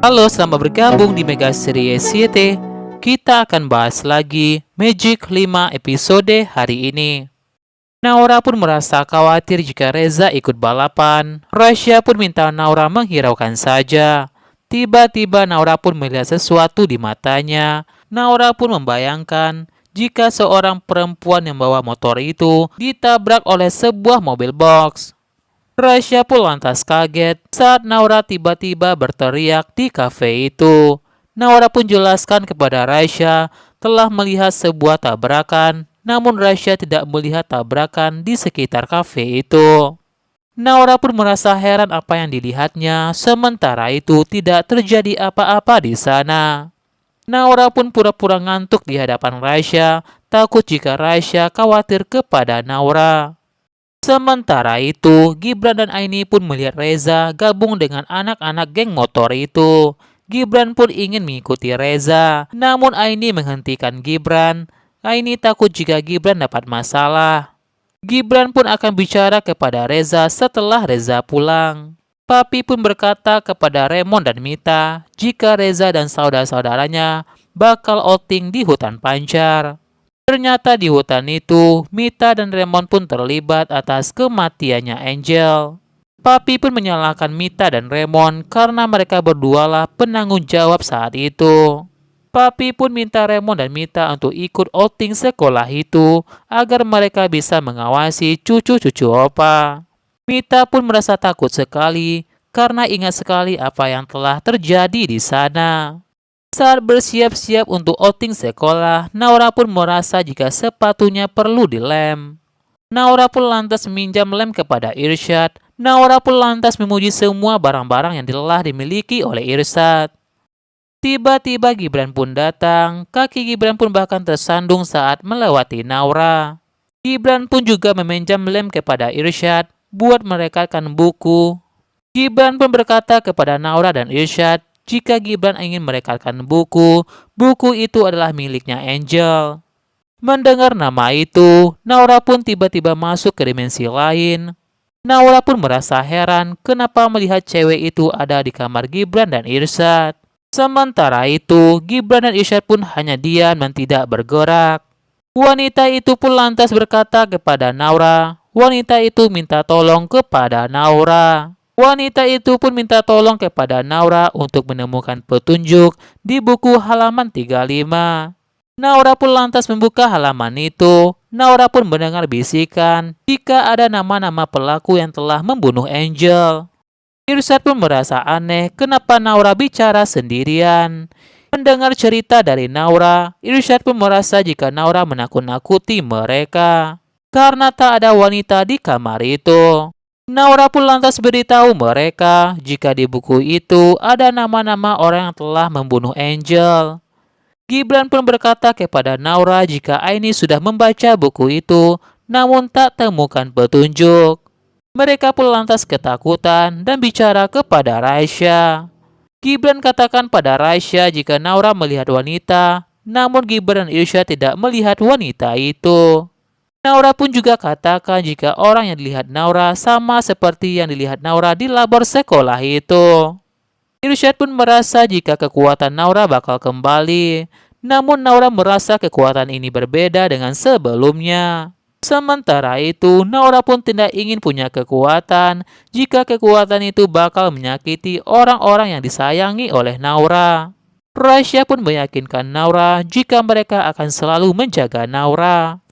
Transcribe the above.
Halo, selamat bergabung di Mega Series YT. Kita akan bahas lagi Magic 5 episode hari ini. Naura pun merasa khawatir jika Reza ikut balapan. Rasya pun minta Naura menghiraukan saja. Tiba-tiba Naura pun melihat sesuatu di matanya. Naura pun membayangkan jika seorang perempuan yang membawa motor itu ditabrak oleh sebuah mobil box. Rasya pun lantas kaget saat Naura tiba-tiba berteriak di kafe itu. Naura pun jelaskan kepada Rasya telah melihat sebuah tabrakan, namun Rasya tidak melihat tabrakan di sekitar kafe itu. Naura pun merasa heran apa yang dilihatnya, sementara itu tidak terjadi apa-apa di sana. Naura pun pura-pura ngantuk di hadapan Rasya, takut jika Rasya khawatir kepada Naura. Sementara itu, Gibran dan Aini pun melihat Reza gabung dengan anak-anak geng motor itu. Gibran pun ingin mengikuti Reza, namun Aini menghentikan Gibran. Aini takut jika Gibran dapat masalah. Gibran pun akan bicara kepada Reza setelah Reza pulang. Papi pun berkata kepada Raymond dan Mita jika Reza dan saudara-saudaranya bakal outing di hutan Pancar. Ternyata di hutan itu, Mita dan Raymond pun terlibat atas kematiannya Angel. Papi pun menyalahkan Mita dan Raymond karena mereka berdualah penanggung jawab saat itu. Papi pun minta Raymond dan Mita untuk ikut outing sekolah itu agar mereka bisa mengawasi cucu-cucu Opa. Mita pun merasa takut sekali karena ingat sekali apa yang telah terjadi di sana. Saat bersiap-siap untuk outing sekolah, Naura pun merasa jika sepatunya perlu dilem. Naura pun lantas meminjam lem kepada Irsyad. Naura pun lantas memuji semua barang-barang yang telah dimiliki oleh Irsyad. Tiba-tiba Gibran pun datang. Kaki Gibran pun bahkan tersandung saat melewati Naura. Gibran pun juga meminjam lem kepada Irsyad buat merekatkan buku. Gibran pun berkata kepada Naura dan Irsyad jika Gibran ingin merekatkan buku, buku itu adalah miliknya Angel. Mendengar nama itu, Naura pun tiba-tiba masuk ke dimensi lain. Naura pun merasa heran kenapa melihat cewek itu ada di kamar Gibran dan Irsyad. Sementara itu, Gibran dan Irsyad pun hanya diam dan tidak bergerak. Wanita itu pun lantas berkata kepada Naura. Wanita itu minta tolong kepada Naura. Wanita itu pun minta tolong kepada Naura untuk menemukan petunjuk di buku halaman 35. Naura pun lantas membuka halaman itu. Naura pun mendengar bisikan jika ada nama-nama pelaku yang telah membunuh Angel. Irsyad pun merasa aneh kenapa Naura bicara sendirian. Mendengar cerita dari Naura, Irsyad pun merasa jika Naura menakut-nakuti mereka karena tak ada wanita di kamar itu. Naura pun lantas beritahu mereka jika di buku itu ada nama-nama orang yang telah membunuh Angel. Gibran pun berkata kepada Naura jika Aini sudah membaca buku itu, namun tak temukan petunjuk. Mereka pun lantas ketakutan dan bicara kepada Rasya. Gibran katakan pada Rasya jika Naura melihat wanita, namun Gibran dan Irsyad tidak melihat wanita itu. Naura pun juga katakan jika orang yang dilihat Naura sama seperti yang dilihat Naura di labor sekolah itu. Irsyad pun merasa jika kekuatan Naura bakal kembali, namun Naura merasa kekuatan ini berbeda dengan sebelumnya. Sementara itu, Naura pun tidak ingin punya kekuatan jika kekuatan itu bakal menyakiti orang-orang yang disayangi oleh Naura. Rasya pun meyakinkan Naura jika mereka akan selalu menjaga Naura.